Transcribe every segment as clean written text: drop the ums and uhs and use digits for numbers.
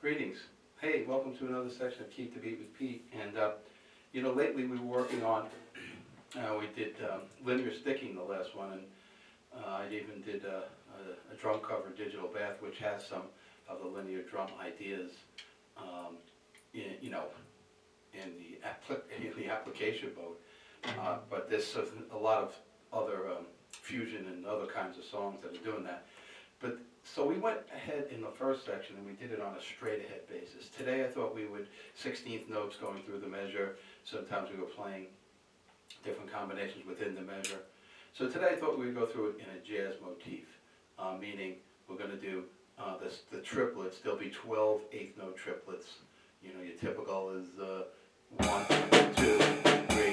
Greetings. Hey, welcome to another section of Keep the Beat with Pete. And, lately we were working on, we did linear sticking the last one, and I even did a drum cover digital bath, which has some of the linear drum ideas, in the application mode. But there's a lot of other fusion and other kinds of songs that are doing that. But so we went ahead in the first section and we did it on a straight ahead basis. Today I thought we would 16th notes going through the measure. Sometimes we were playing different combinations within the measure. So today I thought we would go through it in a jazz motif, meaning we're going to do the triplets. There'll be 12 eighth note triplets. You know, your typical is 1, 2, 3, 4,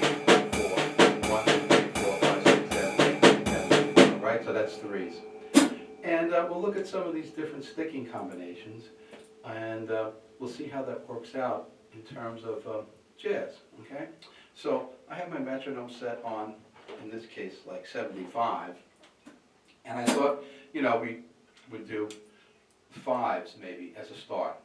1, 2, 3, 4, 5, 6, 7, 8, 9, 10, right? So that's threes. And we'll look at some of these different sticking combinations, and we'll see how that works out in terms of jazz, okay? So I have my metronome set on, in this case, like 75, and I thought, we would do fives maybe as a start.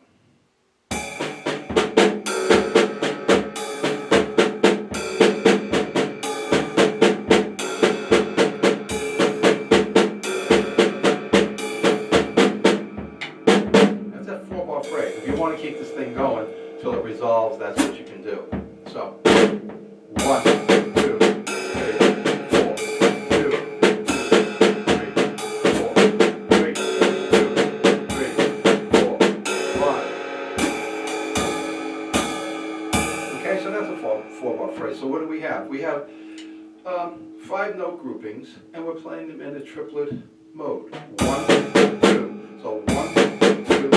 If you want to keep this thing going till it resolves, that's what you can do. So, 1, 2, 3, 4, 2, 3, 4, 3, 2, 3, 4, 1. Okay, so that's a four-bar phrase. So what do we have? We have 5 note groupings, and we're playing them in a triplet mode. 1, 2. So 1, 2.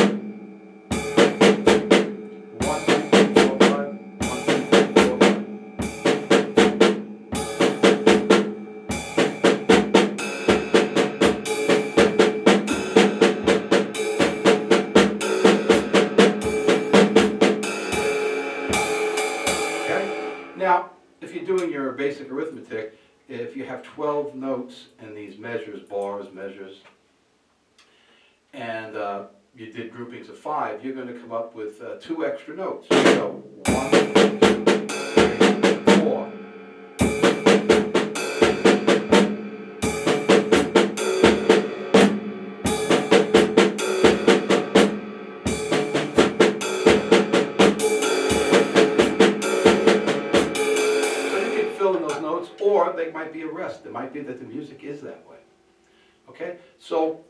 Now, if you're doing your basic arithmetic, if you have 12 notes in these measures, bars, measures, and you did groupings of 5, you're going to come up with 2 extra notes. So 1, 2, 3, 4. Or they might be a rest. It might be that the music is that way. Okay? So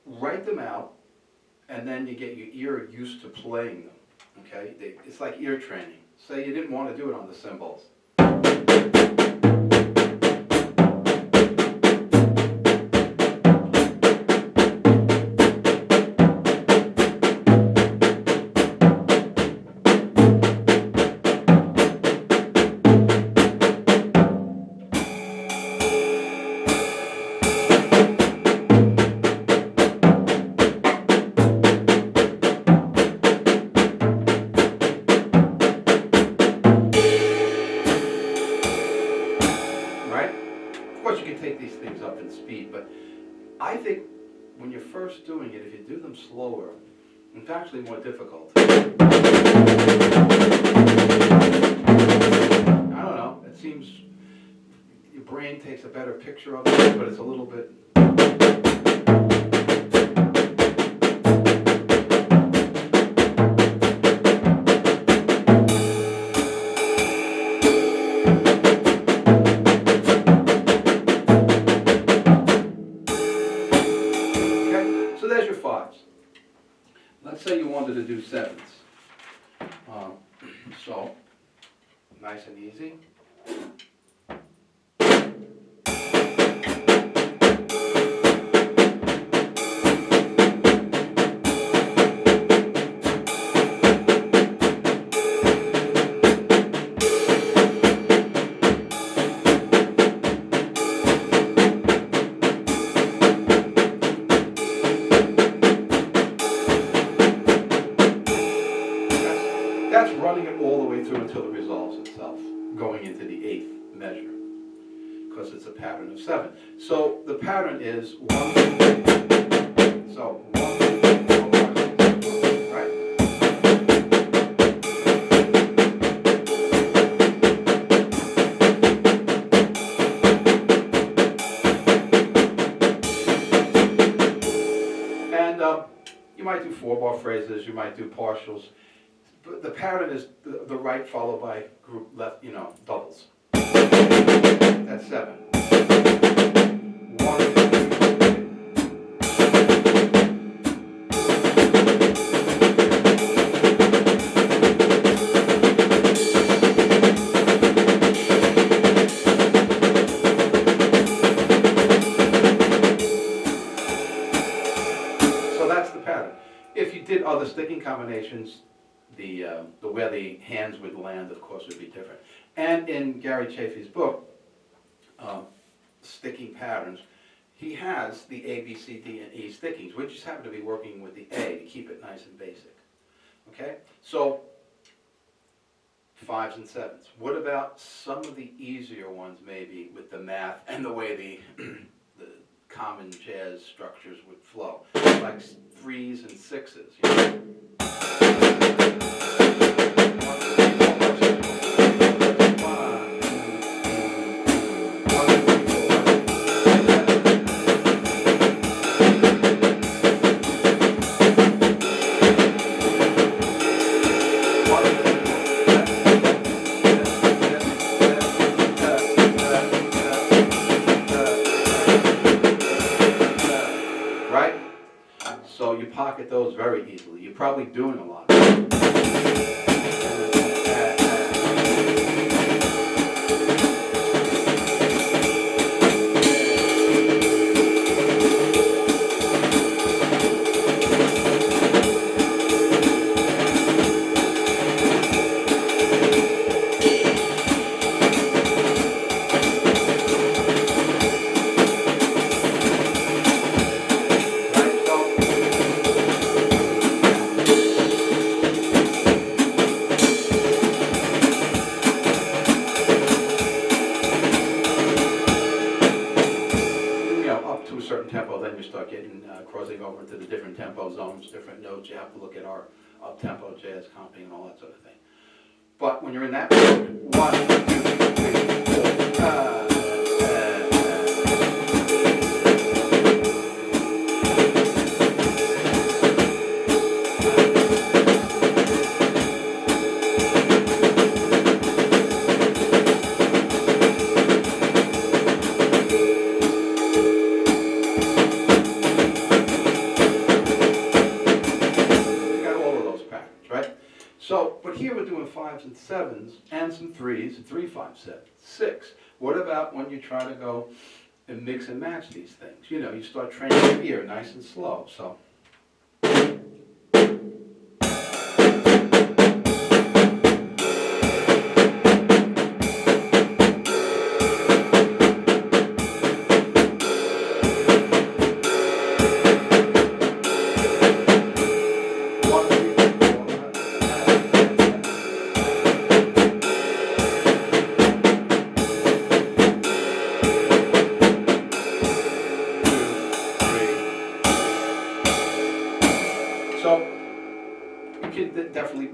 write them out, and then you get your ear used to playing them. Okay? It's like ear training. Say you didn't want to do it on the cymbals. Things up in speed, but I think when you're first doing it, if you do them slower, it's actually more difficult. I don't know, it seems your brain takes a better picture of it, but it's a little bit. Let's say you wanted to do sevens. So, nice and easy. That's running it all the way through until it resolves itself, going into the 8th measure, because it's a pattern of 7. So the pattern is 1, 2, 3. So 1, 2, 3, 4, 5, 6, 7, right? might do partials. But the pattern is the right followed by group left, doubles. That's 7. 1, 2, 3. So that's the pattern. If you did other sticking combinations, the where the hands would land, of course, would be different. And in Gary Chaffee's book, Sticking Patterns, he has the A, B, C, D, and E stickings. We just happen to be working with the A to keep it nice and basic. Okay? So, 5s and 7s. What about some of the easier ones, maybe, with the math and the way the common jazz structures would flow? Like 3s and 6s, you know? Right? So you pocket those very easily. You're probably doing a lot. To a certain tempo, then you start getting crossing over into the different tempo zones, different notes. You have to look at our up-tempo jazz comping and all that sort of thing. But when you're in that mode, 1, 2, 3, 4, So, but here we're doing 5s and 7s, and some 3s, 3, 5, 7, 6. What about when you try to go and mix and match these things? You know, you start training your ear nice and slow, so. So you can definitely,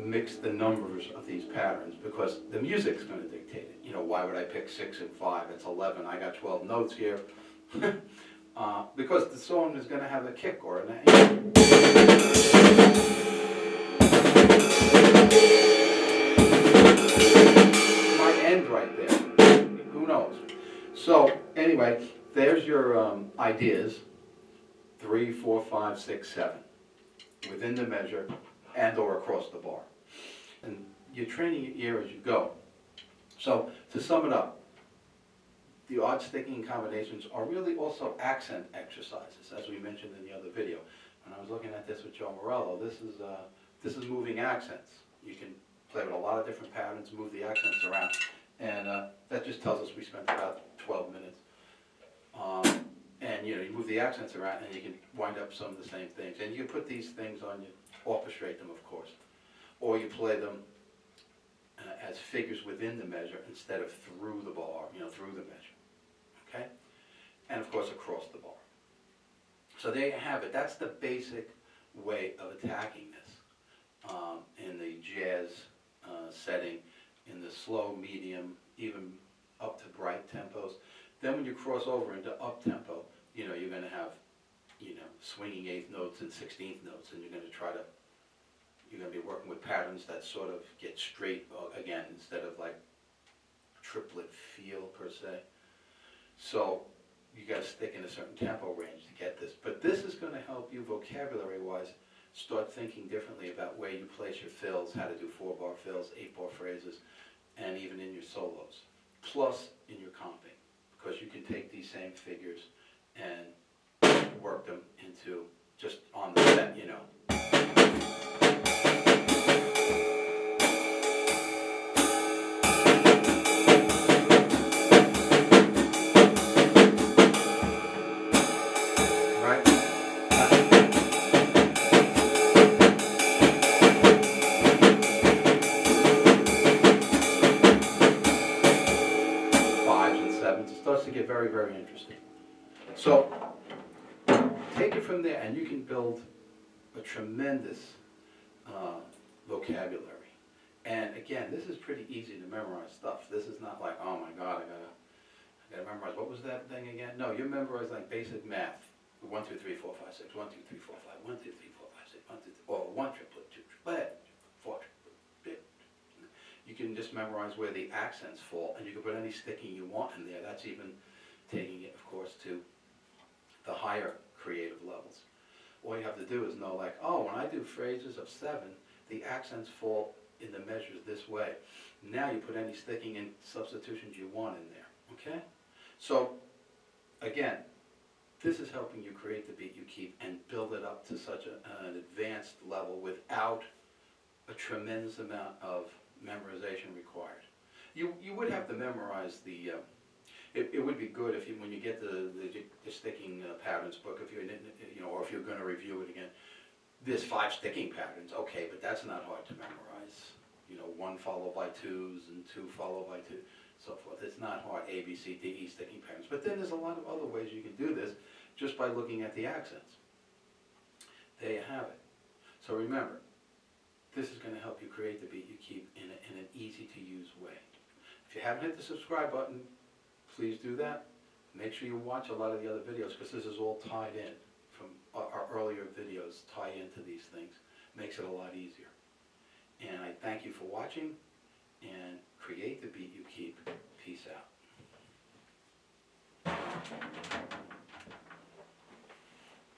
mix the numbers of these patterns because the music's going to dictate it. You know, why would I pick 6 and 5? It's 11. I got 12 notes here. Because the song is going to have a kick or an might end right there. Who knows? So anyway, there's your ideas. 3, 4, 5, 6, 7, within the measure and or across the bar. And you're training your ear as you go. So to sum it up, the odd sticking combinations are really also accent exercises, as we mentioned in the other video. When I was looking at this with Joe Morello, this is moving accents. You can play with a lot of different patterns, move the accents around, and that just tells us we spent about 12 minutes. And you move the accents around and you can wind up some of the same things. And you can put these things on, you orchestrate them, of course. Or you play them as figures within the measure instead of through the bar, through the measure. Okay? And of course across the bar. So there you have it. That's the basic way of attacking this in the jazz setting, in the slow, medium, even up to bright tempos. Then when you cross over into up-tempo, you're going to have, swinging eighth notes and 16th notes, and you're going to be working with patterns that sort of get straight again, instead of like triplet feel per se. So you got to stick in a certain tempo range to get this. But this is going to help you vocabulary-wise start thinking differently about where you place your fills, how to do 4-bar fills, 8-bar phrases, and even in your solos, plus in your comping, because you can take these same figures and work them into just on the set, you know. Very, very interesting. So take it from there, and you can build a tremendous vocabulary. And again, this is pretty easy to memorize stuff. This is not like, oh my God, I gotta memorize. What was that thing again? No, you memorize like basic math. 1, 2, 3, 4, 5, 6. 1, 2, 3, 4, 5. 1, 2, 3, 4, 5, 6. 1, 2, 3. Oh, 1 triplet, 2 triplet, 4 triplet. You can just memorize where the accents fall, and you can put any sticking you want in there. That's even taking it, of course, to the higher creative levels. All you have to do is know, like, oh, when I do phrases of 7, the accents fall in the measures this way. Now you put any sticking and substitutions you want in there, okay? So, again, this is helping you create the beat you keep and build it up to such an advanced level without a tremendous amount of memorization required. You would have to memorize the it would be good if you, when you get the sticking patterns book, if you're or if you're going to review it again, there's 5 sticking patterns, okay, but that's not hard to memorize. 1 followed by 2s and 2 followed by 2, so forth. It's not hard, A, B, C, D, E sticking patterns. But then there's a lot of other ways you can do this just by looking at the accents. There you have it. So remember, this is going to help you create the beat you keep in an easy to use way. If you haven't hit the subscribe button, please do that. Make sure you watch a lot of the other videos, because this is all tied in from our earlier videos. Tie into these things. Makes it a lot easier. And I thank you for watching, and create the beat you keep. Peace out.